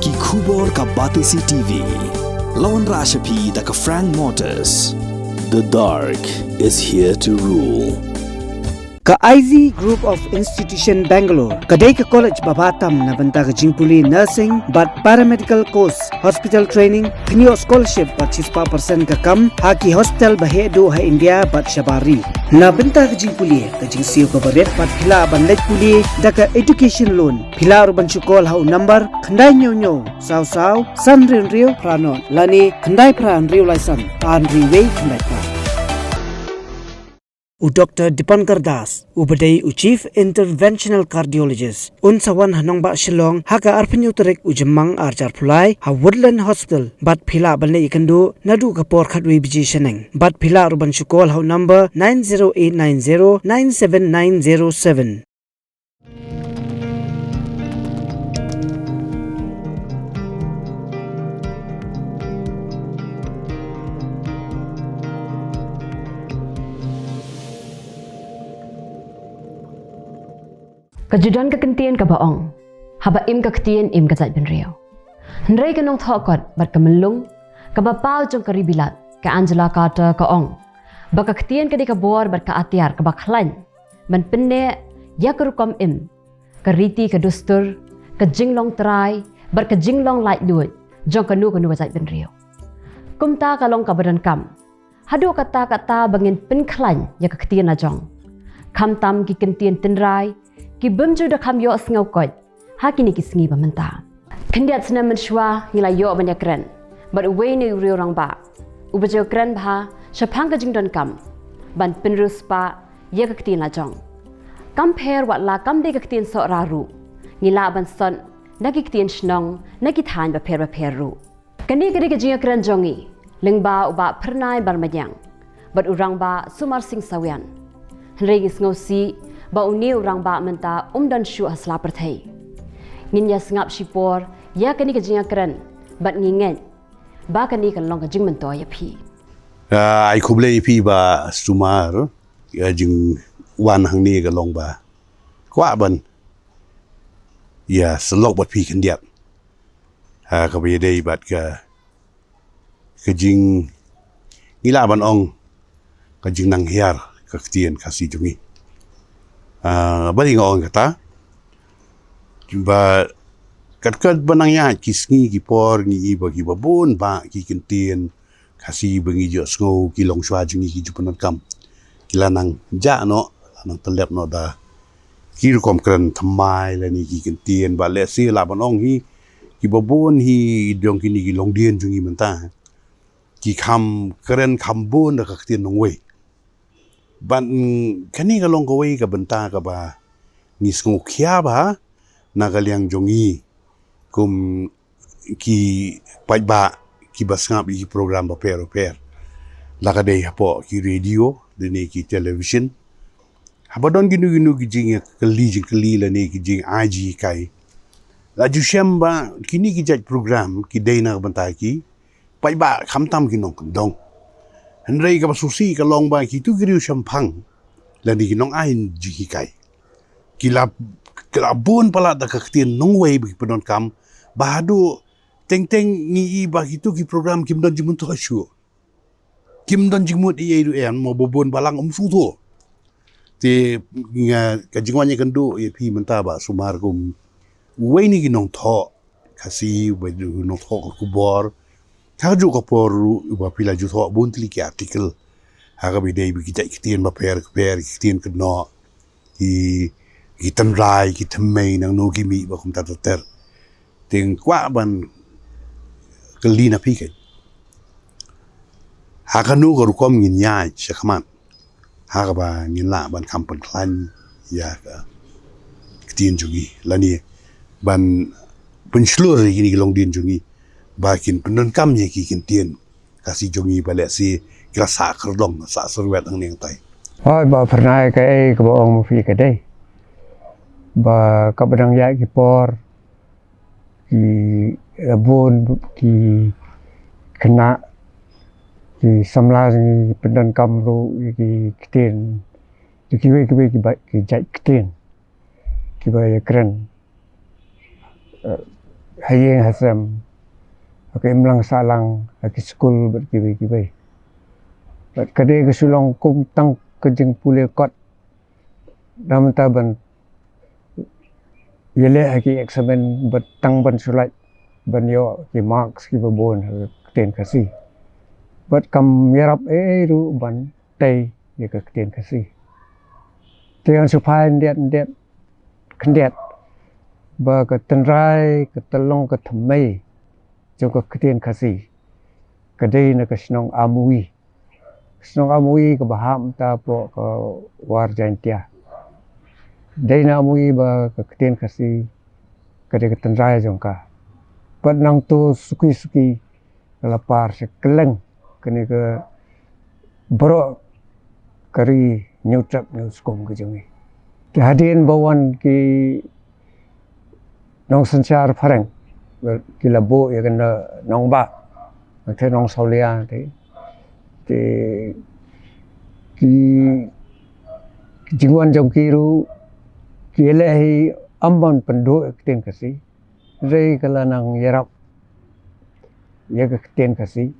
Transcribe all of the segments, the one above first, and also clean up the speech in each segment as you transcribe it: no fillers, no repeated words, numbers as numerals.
Ki khubor ka Batisi TV. Lawan Rashapi da ka Frank Motors. The dark is here to rule. Ka IZ Group of Institution Bangalore, kadai ka college babatam na banta ka jingpuli nursing but paramedical course, hospital training, penyo scholarship but 6% ka kam, haki hospital bahedo ha India but shabari. Na banta ka jingpuli ka jingsiyo ka baret but pila banlet puli da ka education loan. Pila urban chukol ha number khandai nyo saw san rio pranon lani khandai pran rio laisan an riway khandai pra. Dr. Dipankar Das, Ubadai Chief Interventional Cardiologist, Unsawan Hanongba Shillong, Haka Arpanyutarek Ujamang Arjar Pulai, Ha Woodland Hospital, Bat Pila Banle Ikandu, Nadu Kapor Katwi Biji Shaneng, Bat Pila Urban Shukol, How number 90890 97907. Kajudan ka Ktien ka baong, haba im ka Ktien im ka zait benriyo. Henry ka nong thokot bat ka melung, ka bapao jong karibilat, ka Angela Carter ka ong. Ba ka Ktien ka di ka buar bat ka atiar ka baklan, ban penne ya ka rukom im, ka riti ka dustur, ka jinglong try, bat ka jinglong light duit, jong ka nu zait benriyo. Kumta ka long ka Pyndonkam, hadu kata bangin penklan ya ka Ktien na jong. Kam tam ki Ktien tenrai, ki bumju da kam yo asngau kot ha kini ki sngi ba menta kendiat sna menshwa ngila yo banya kren but away ni rio rang ba ubajo kren ba shapang ka jingdon kam ban pinrus pa ye ka Ktien la jong compare wat la kam de ka Ktien so raru ngila ban son na ki Ktien shnong na ki than ba per ru kani ka jinga kren jongi lengba uba pernai bar majang but urang ba sumar sing sawian henry sngo si ba uni urang ba menta dan shu hasla perthai ngin ya sngap shipor ya kani ka jinga kren bat ngingen ba kani kan long ka jing mento ya phi ai khuble phi ba sumar ya jing wan hang ni ka long ba kwa ban ya slok bat phi kan diap ha ka be dei bat ka jing ila ban ong ka jing nang hiar ka Ktien Khasi jungi bari ngong kata ba kat banang ya kisngi ki por ngi bagi babun ba ki Ktien Khasi bengi jo sngo ki long shwa jungi ki Pyndonkam kilanang ja no lanang telep no da ki kom kren thamai la ni ki Ktien ba le si la banong hi ki babun hi dong ki ni ki long dien jungi menta ki kham kren kham bun da ka Ktien nong we ban kani ka long kawai ka benta ka ba ngis ngo kya ba nagaliang jongi kum ki paiba ki basngap ki program ba per la ka dei hapo ki radio de ne ki television habadon ginu ki jing kali la ne ki jing IG kai la ju shamba kini ki jaj program ki dei na benta ki paiba khamtam ki nong dong Henry ka basusi ka long ba ki tu giriu shampang la ni nong ain ji kai kila bun pala da ka Ktien nong wei bi Pyndonkam bahadu teng ni ba ki tu ki program kim don jimun to shu kim don jimut ye du en mo bobon balang su to te nga ka jingwanya kan du ye phi menta ba sumar kum wei ni nong tho Khasi wei du nong tho ku bor Kaju ka poru ba pila ju tho bun tli ki article haga bi dei bi ki Ktien ba per Ktien ka no ki tan rai ki thamei nang no ki mi ba kum ta ter ting kwa ban kelina pi ke haga nu ko kom ngin ya shakman haga ba ngin la ban kampan klan ya ka Ktien jungi lani ban penslur ni long din jungi bakin Pyndonkam ye ki Ktien Khasi jongi bale si kira sa kerdong sa serwet ang ning tai Hoi ba pernah ke baong fi ke dei ba ka badang ya ki por ki abun ki kena ki samla ni Pyndonkam ru ki Ktien ki jai Ktien ki ba keren hayeng hasam okay mlang salang aki school berkibai-kibai but kadai ke sulong kum tang ke jeng pule kot dam taban yele aki eksamen betang ban sulat ban yo ki marks ki babon Ktien Khasi but kam yarap ru ban tay ye ke Ktien Khasi tian supai ndiat kendiat ba ke tenrai ke telong ke thmei jo ke Ktien Khasi kadai na ke snong amui ke baham ta po ke war jantia dai na amui ba ke Ktien Khasi kadai ke tenrai jongka but nang tu suki lapar se keleng kene ke bro kari nyutrap nyu skom ke jongi ti hadin bawan ki nong sanchar pharang ki labo ya kan nong ba ke nong saulia ti ki jingwan jong ki ru ki le hi ambon pendo Ktien Khasi rei kala nang yarap ya ke Ktien Khasi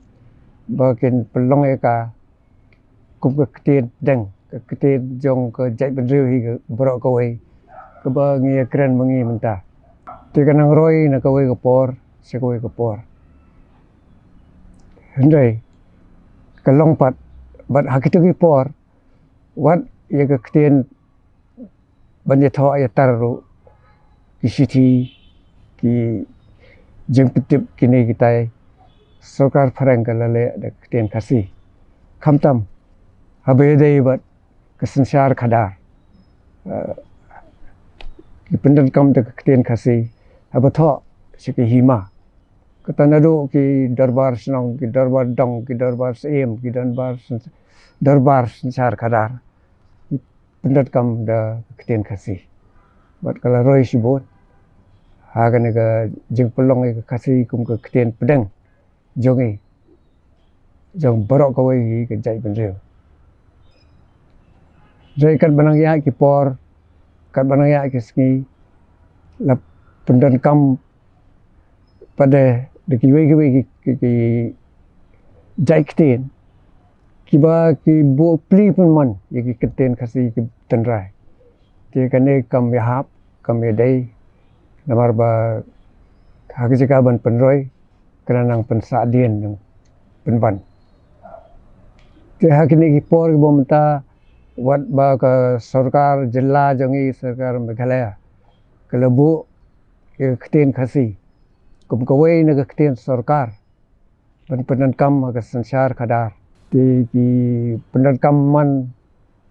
bakin pelong eka kum ke Ktien deng ke Ktien jong ke jai benriu hi ke bro ko wei ke ba ngi kren mengi menta ti kanang roi na ko wei ke por se ko wei ke por hendai ke long pat bat hakitu ki por wat ya ke Ktien ban ye tho ya taru ki siti ki jeng petip kini kita सरकार फरंग लले Ktien Khasi खमतम हबे दे बट के संसार खदार की Pyndonkam de Ktien Khasi अब थो सिके हिमा कतनदो की दरबार स्नोंग की दरबार डोंग की दरबार सेम की दरबार संसार खदार Pyndonkam de Ktien Khasi but कला रोय सिबोत हागने का जंग पलong के Khasi kum के Ktien pedeng jongi jong borok ko wei ke jai benriu jai kat banang ya ki por kat banang ya ki ski la Pyndonkam pada de ki wei ki jai Ktien ki ba ki bo pli pun man ye ki Ktien Khasi ki tenrai ti kane kam ya hap kam ya dai namar ba hak jika ban penroi kerana nang pensadian yang penban. Ti hakini ki por ki bomta wat ba ka sarkar jilla jongi sarkar Meghalaya kelabu ke Ktien Khasi kum kawai na ke Ktien sarkar ban Pyndonkam ka sansar khadar ti ki Pyndonkam man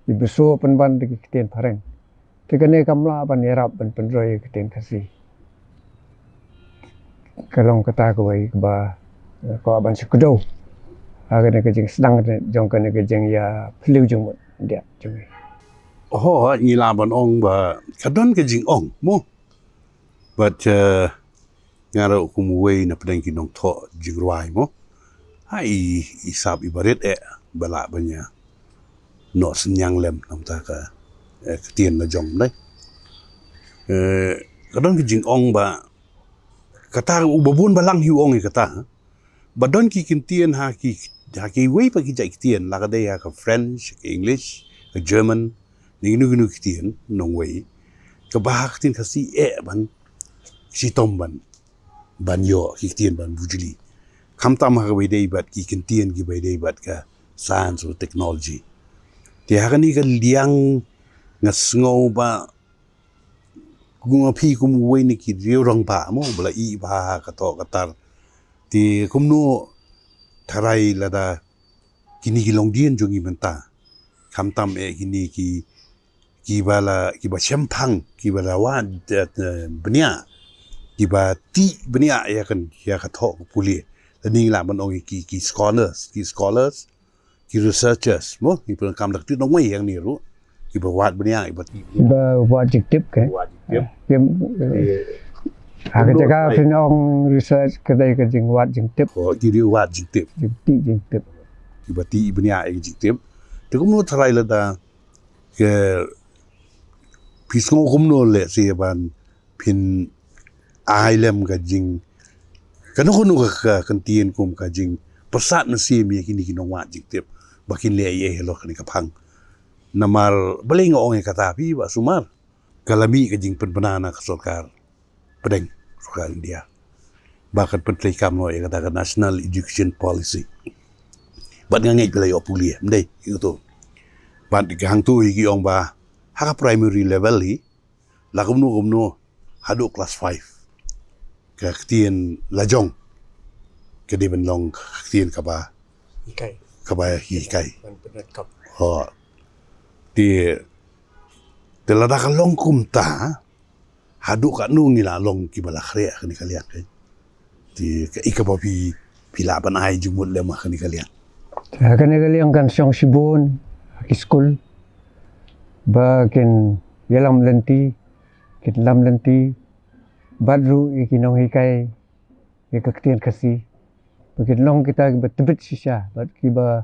ki beso penban di Ktien phareng ti kane kamla ban yarap ban penroi Ktien Khasi kalong kata ko ay ba ko ban sikudo aga ne ke jing sedang jong ke ne ke jing ya flu jong dia jong oh ni la ban ong ba kadon ke jing ong mo but ngaro kum wei na pedang ki nong tho jing ruai mo ai isab ibaret bala banya no senyang lem nam ta ka Ktien na jong dai kadon ke jing ong ba kata ubabun balang hiu kata badon ki Ktien ha ki wei pa ki jai Ktien la kadai ha ka French ka English ka German ni gnu Ktien nong wei ka ba Ktien Khasi ban si tom ban yo ki Ktien ban bujuli khamtam ha wei dei bat ki Ktien ki wei dei bat ka science or technology ti ha ni ka liang ngasngo ba gunga phi kum wei ni ki riu rong ba mo bla I ba ka to katar ti kum no tharai la da kini ki long dien jongi menta khamtam kini ki bala ki ba champang ki bala wa bnia ki ba ti bnia ya kan ya ka to Pule ni la man ong ki scholars ki researchers mo ki Pyndonkam dak ti nong wei yang ni ru ki ba wat bnia ba ti ba wa jiktip ke Kim aga jaga pinong research kedai ke jing wat jing tip oh ki riu wat jing tip ki ba ti bnia jing tip te kum no tharai la da ke pisngo kum no le se ban pin lem ka jing kanu ka Ktien kum ka jing persat nasi mi kini kinong wa jing tip bakin le ye lo kani ka phang namar beling ong kata pi ba sumar kalami ka jing penbanana ka sarkar pedeng sarkar India bakat Pyndonkam no kata National Education Policy bat ngangai belai Pule mdai itu bat hang tu higi ong ba haka primary level hi la kumnu hadu class 5 ka Ktien lajong ke di benlong Ktien ka ba hikai ho ti telada ka long kumta hadu ka nu ngila long ki bala khre ni kalian kai ti ka ikapapi pila ban ai jumut le ma ni kalian Kani kalian kan siang sibun ki school bakin yalam lenti kit lam lenti badru ikinong hikai ke Ktien Khasi bakin long kita betebet sisa bat ki ba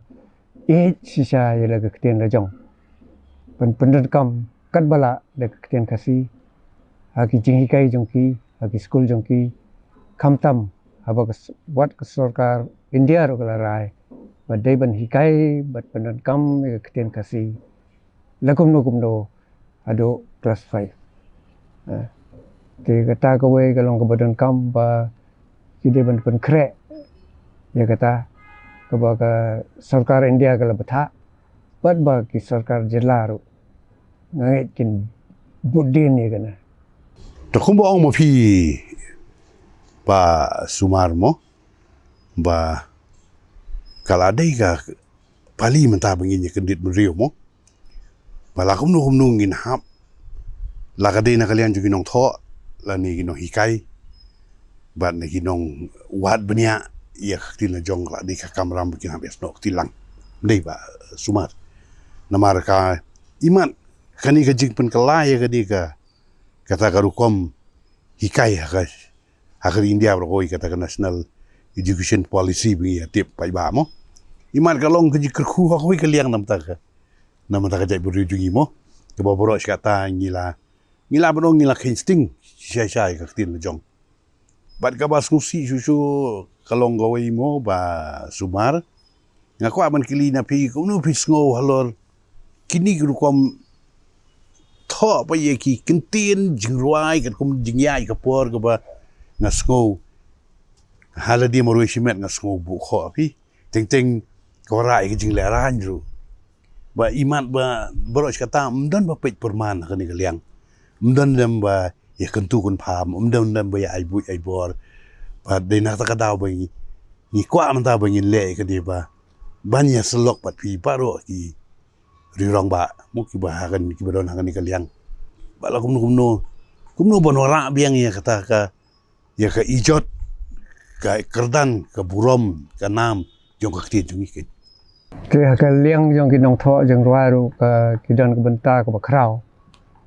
sisa yala ke Ktien lajong Pyndonkam kat bala de Ktien Khasi aki jing hikai jongki aki school jongki kamtam haba wat ke sarkar India ro kala rai badai ban hikai bat Pyndonkam ke Ktien Khasi lakum no ado class 5 ti kata ko we kalong ke Pyndonkam ba kide ban krek ya kata ke ba ka sarkar India kala batha bat ba ki sarkar jilla ro ngai kin budin ni kana to kumbo ong mo pi ba sumar mo ba kala dai ka pali menta bangin kendit meriu mo bala kumnu ngin hap la ka dai na kalian juga nong tho la ni ginong hikai ba ni ginong wat benia ya Ktien lajong la di ka kamram bikin habis nok tilang dai ba sumar namar ka iman kani ka jing pen kelai ka di ka kata karukom hikai hakar India berkoi kata ka National Education Policy bi tip pai ba mo iman kalong ka jikerku hakoi kaliang nam ta jai berujungi mo ke boboro kata ngila benong ngila insting syai ka Ktien lajong bat ka bas ngusi susu kalong gawai mo ba sumar ngaku aman kili na pi kunu pisngo halor kini gurukom tho pa ye ki Ktien jingruai kan kum jingyai ka por ka ba ngasngo haladi moroi simet ngasngo bu kho pi teng korai ki jingleran ru ba iman ba boros kata mdan ba pet perman ka ni kaliang mdan dem ba ya kentu kun pham mdan dem ba ya ai bor ba de na ta ka daw ba ni kwa man ta ba ngin le ka di ba ban ya selok pat pi paro ki rirong ba mu ki ba hakan ki badon hakan ni kaliang bala kumno bonora biang ya kata ka ya ka ijot ka kerdan ka burom ka nam jong ka Ktien jong ikin ke kaliang jong kinong tho jong ruaru ka kidan ka benta ka bakrau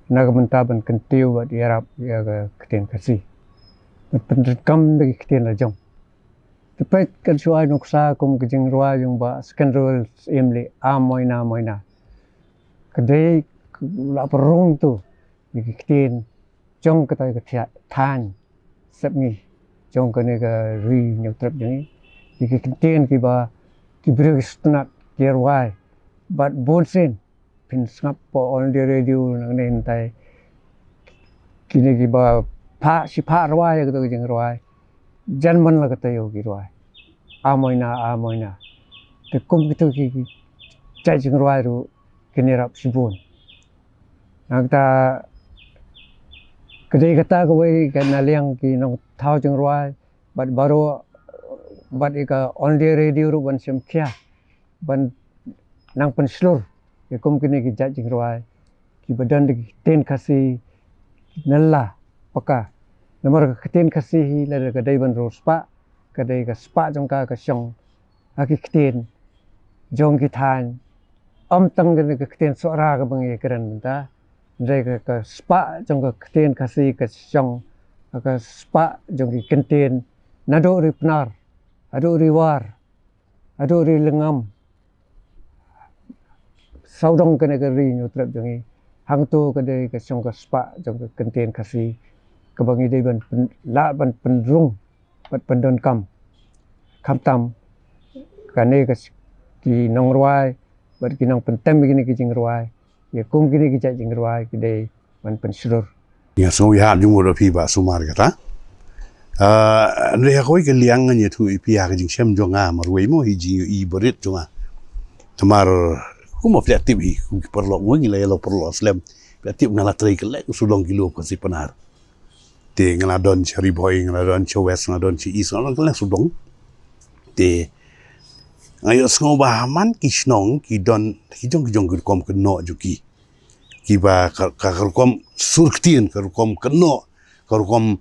na ka benta ban kentiu ba di arab ya ka Ktien Khasi Pyndonkam de Ktien lajong tepat kan suai noksa kum ke jing ruai jong ba skandal emle moina kadai la perung tu di Ktien jong kata ka Tang sepngi jong kene ka ri nyok trap jeng di Ktien ki ba ki brek stnat kerwai bat bonsen pin snap po on the radio nang nen tai kini ki ba pha rwai ka to jeng rwai janman la ka tayo ki rwai amoina te kum ki to ki chai jeng rwai ru kini rap sibun nagta kedai kata ko we kan aliang ki nong thau jeng rwai bat baro bat ika on the radio ru ban sem kya ban nang pen slur ke kum kini ki jat jing rwai ki badan de Ktien Khasi nalla paka nomor Ktien Khasi hi la ka dai ban ro spa ka dai ka spa jong ka syong aki Ktien jong ki than tang ke Ktien sora ka bang ye kran ta dai ka spa jong ka Ktien Khasi ka syong ka spa jong ki Ktien nado ri pnar ado ri war ado ri lengam saudong kena ke ri nyu trap jangi hang tu ke dei ke syong ka spa jong ke Ktien Khasi ka bang ide ban la ban penrung bat Pyndonkam kham tam kane ka ki nong ruai bat ki nong pentem gini ki jing ruai ye kum gini ki jing ruai ki de ban pensurur ya so ya jung ro phi ba sumar ka ta re khoi ke liang nge thu pi ya ka jing sem jonga mar wei mo hi ji I borit jonga tamar kuma flatip hi ku perlo mo ngi le lo perlo slam flatip ngala tri ke le su dong kilo ka si panar te ngala don chari boy ngala don chowes ngala don chi is ngala ke le su dong te ngayo sngo ba man ki snong ki don ki jong kom ke no ju ki ba ka kom sur Ktien ka kom ke no ka kom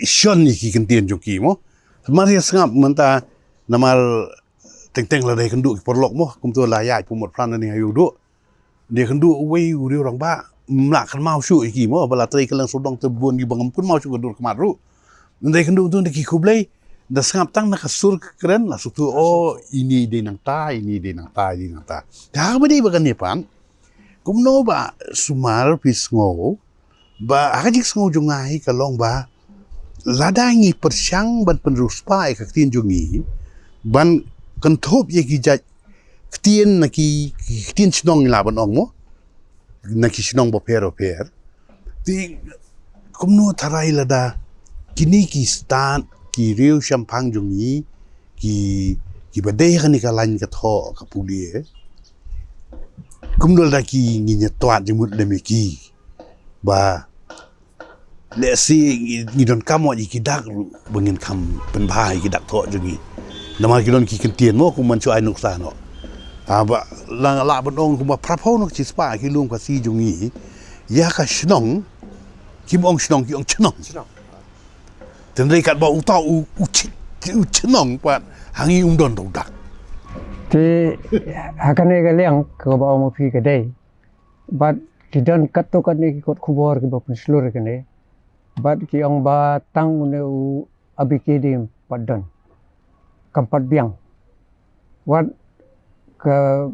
shon ni ki Ktien ju ki mo maria sngap menta namal teng la dai kan du porlok mo kum to la ya pu mot pran ni hayu du de kan du wei u riu rang ba mla kan mau shu ki mo bala tri kan lang sudong te buon gi bangam kun mau shu dur kmat ru de kan du tu ki kublai da sngap tang na kasur keren la su tu oh ini de nang ta ini de nang ta ini nang ta ka ba de ba kan ni pan kum no ba sumar pis ngo ba akajik ngo jungai ka long ba ladangi persyang ban penruspa ka Ktien jungi ban kan thop ye ki jaj Ktien na ki Ktien chnong la ban ong mo na ki chnong bo per ti kumno tharai la da kini ki stan ki riu champang jungi ki badai kan ka lain ka tho ka Pule kumno da ki ngi nyatwat jemut le me ki ba le si ni don kamo ki dak bengin kam pen bhai ki dak tho jungi nama ki don ki Ktien mo ku man chu ai nuk sa no ba la ban ong ku ma prapo no chi spa ki lum ka si jungi ya ka shnong ki bong shnong ki ong chnong ten dei kat ba u ta u chnong pa hangi don do dak te hakane ga leng ka ba mo phi ka dei bat ki don kat to kan ni ki kot khubor ki ba penslur ka ne bat ki ong ba tang ne u abikedim padon kampat biang wat ka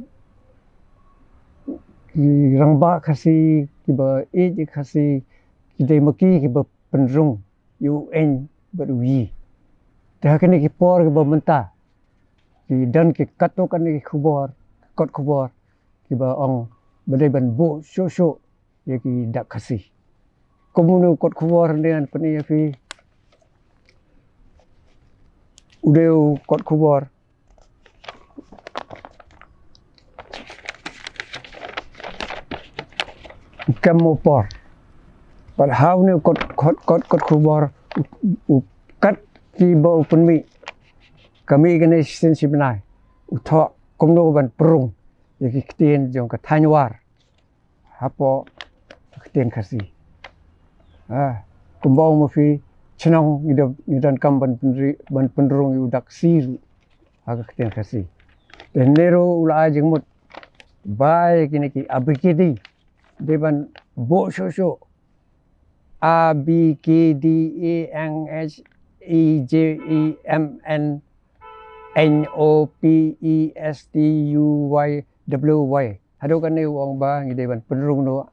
ki rangba khasi ki ba e khasi ki de maki ki ba penrung UN berwi dah kini ki por ki ba menta ki dan ki kato kan ki khubor kot khubor ki ba ong badai ban bo sho ye ki dak khasi komunu kot khubor dengan pani fi udeu kot khubor kamu por but how ne kot khubor kat ki bo penmi kami kene sensi benai utho komno ban prung ye ki Ktien jong ka thanyawar hapo Ktien khasi kumbaw mo fi chnong nidan kam ban penrung yu dak siru ha Ktien khasi den nero ula jengmut bai kini ki abikidi deban bo sho A B K D A N H E J E M N N O P E S T U Y W Y hado kan ne wong ba ngi deban penrung no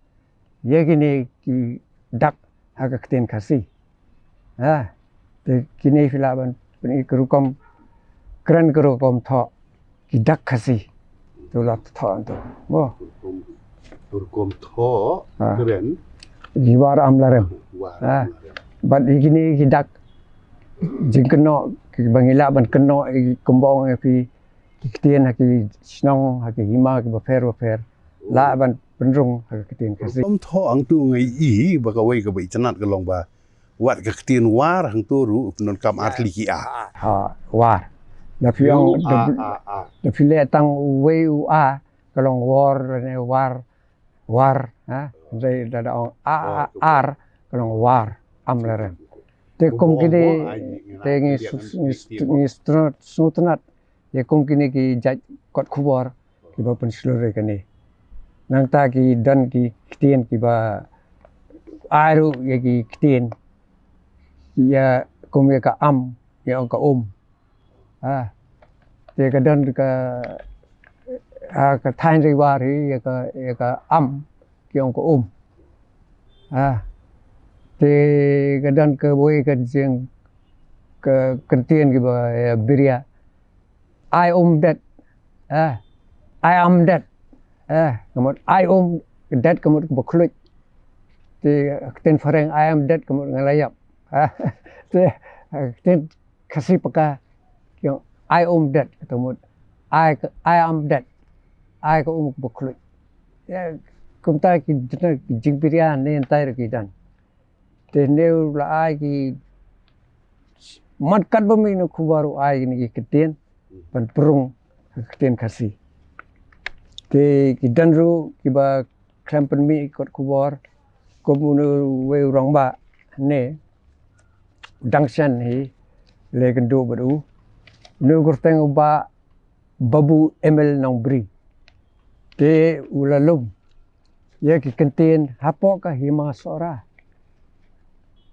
ye kini ki dak ha Ktien khasi te kini filaban peni kerukom keren kerukom tho ki dak khasi to la tho to mo kerukom tho keren jiwar amlarem bat igini ki dak jing keno ki bangila ban keno kumbong fi Ktien haki snong haki hima ki ba fer la ban penrung haki Ktien khasi kom tho ang tu ngai I ba ka wei ka bai chanat ka long ba wat ka Ktien war hang tu ru Pyndonkam atli ki war da fiong da file tang wei u a ka long war ne war dai da ong ar ka long war amlarem te kom kini te ngi sutnat ye kom kini ki jaj kot khubor ki ba penslure kani nang ta ki dan ki Ktien ki ba aru ye ki Ktien ya kom ye ka am ye ong ka te ka dan ka ka thain ri war hi ye ka am ki ong ka Te kadang ke boy ke jeng ke Ktien ke Biria. I that. I am that. Kemudian I that kemudian berkelut. Te Ktien fareng I am that kemudian ngalayap. Te Ktien Khasi peka yang I that kemudian I am that. I ke berkelut. Ya kumta ki jing Biria ne entai ki dan. Te neu la ai ki mat kat bami no kubaru ai ni ki Ktien ban perung Ktien Khasi. Te ki danru ki ba krampen mi kot kubar ko bunu we rong ba ne dangsan hi le kendo badu no gorteng ba babu emel nong bri te ulalum ye ki Ktien hapo ka hima sora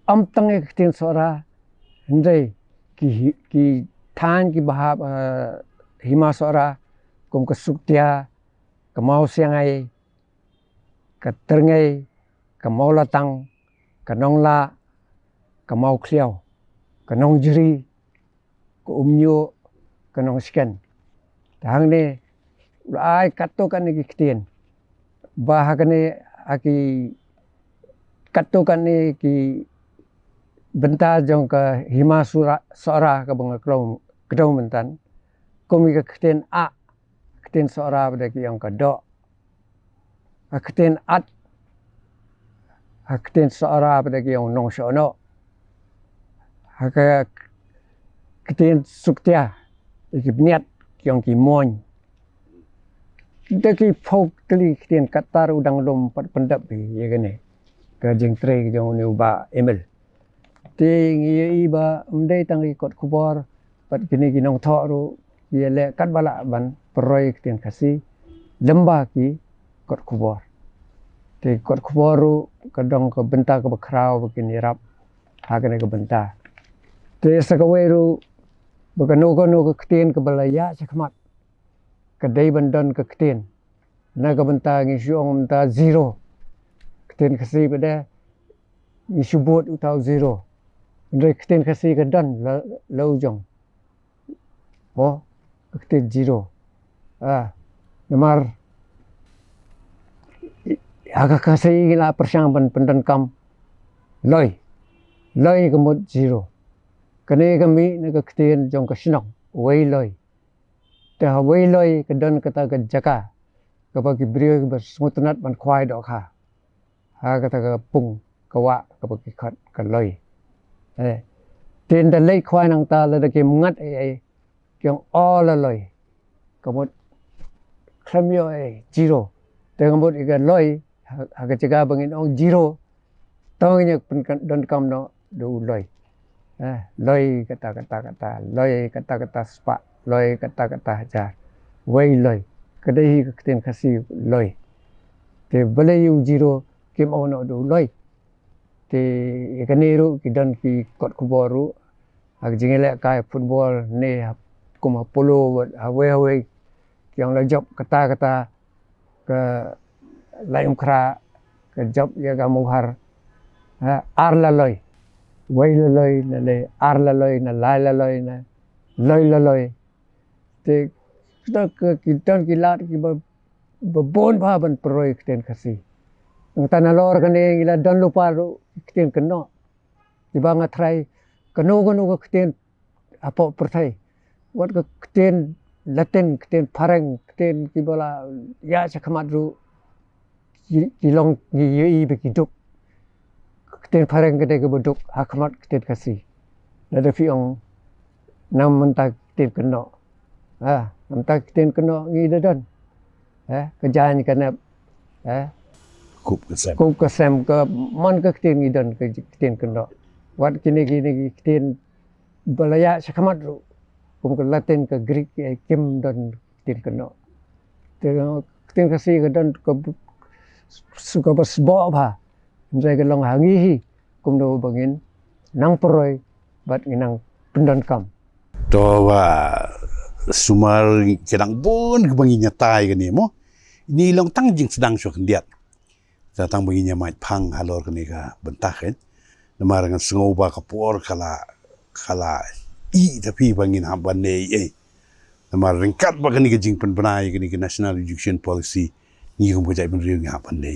am tang Ktien sora ndai ki Tang ki bahap hima sora kum ke suktia ke mau siangai ke terngai ke mau latang ke nongla ke mau kliau ke nong jeri ke umnyo ke nong sken tang ne ai katokan ni Ktien bahagane aki katokan ni ki bentar jong ke hima sora ke bang kedau mentan komi ke Ktien Ktien sora pada ki yang kedok Ktien Ktien sora pada ki yang nong sono ke Ktien suktia ki niat yang ki moñ deki folk kli Ktien katar udang lom pat pendap ye gane ke jing tre jong ni ba emel ting ye iba mdei tang ikot kubor pat kini ginong tho ru ye le kat bala ban proy Ktien Khasi lemba ki kot kubor te kot kubor ru kadang ke benta ke bakrau begini rap hagane ke benta te sakawe ru begano ke Ktien ke balaya chakmat kedai bandon ke Ktien na ke benta ngi syong benta zero Ktien Khasi pada ngi subut utau zero ndai Ktien Khasi ke dan lau jong Ktien zero nomor agak Khasi la persyang Pyndonkam loi kemud zero kene kami na ke Ktien jong ke sinok wei loi ta wei loi ke dan kata ke jaka ke bagi brio ke smutunat ban khwai dok kata ke pung ke wa ke bagi khat ke loi tin da lei khwai nang ta la ke ngat kyong all loi kemud khamyo zero te kemud ke loi aga jaga bangin ong zero tongnya Pyndonkam no do loi loi kata loi kata spa loi kata hajar wei loi kadai Ktien Khasi loi te bale yu zero kim ono do loi te ikaniru kidan ki kot kuboru ag jingele kai football ne kuma polo hawe yang la job kata ke laim kra ke job ya ga muhar ar la loi wei la loi na le ar la loi na lai la loi na loi la loi te kita kilat ki bon ba ban proy Ktien Khasi ang tanalor kane ila don lupa ru Ktien keno di banga try keno ke Ktien apo pertai wat ke Ktien laten Ktien pareng Ktien ki bola ya chakamat ru kilong ni be kiduk Ktien pareng kede ke buduk hakamat Ktien Khasi la de fiong nam mentak Ktien keno mentak Ktien keno ngi dadon kerjaan kana kup kesem ke mon ke Ktien ngidon ke Ktien keno wat kini Ktien balaya chakamat ru kum ke laten ke Greek kim don Ktien keno te Ktien Khasi ke don ke suka bersbo ba ndai ke long hangi hi kum do bangin nang proy bat nginang Pyndonkam to wa sumar kedang bon ke banginya tai ke ni mo ni long tang jing sedang syok ndiat datang banginya mai phang halor ke ni ka bentah kan namarangan sengau ba kapor kala tapi bangin haban ne namarangan kat ba kani gajing penbenai kani National Education Policy ni kum kajai ben riung haban ne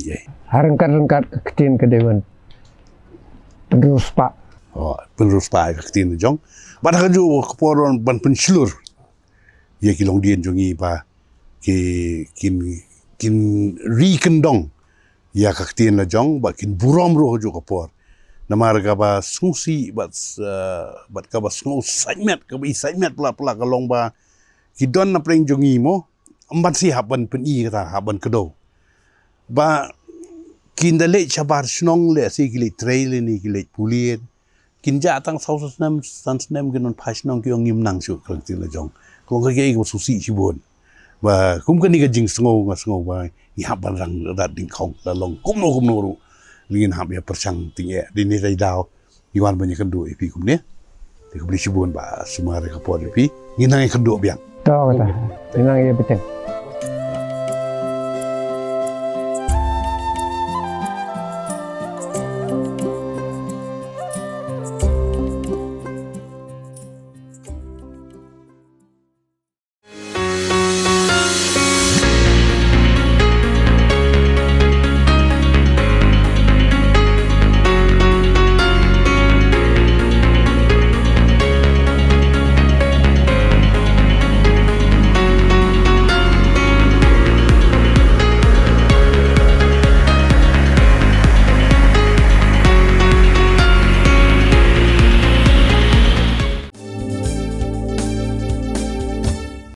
Harengkat-rengkat ke Ktien ke dewan. Penerus pak. Penerus pak ke Ktien jong. Ba ka ju kaporon ban penslur. Ya kilong dien jongi ba kin kendong ya ka Ktien la jong ba kin burom ro ju kapor. Namarga ba sungsi bat ka ba sungau saimet ka ba saimet pula kalong ba kidon na pleng jongi mo ambat si haban pen I kata haban kedo. Ba kinda le chabar snong le si kile trail ni kile Pule kinja tang sausnam sansnam ginon pasnong ki ngim nang su klang tin la jong klong ka ge ko susi sibon ba kum ka ni ga jing sngo ba I haban rang da ding khong la long kum no ru lingin hab ya persang ting e di ni dai dau iwan banyak kendu pi kum ne te ko beli sibon ba sumare ka pod pi nginang kendu biang Tahu kata. Memang ia betul.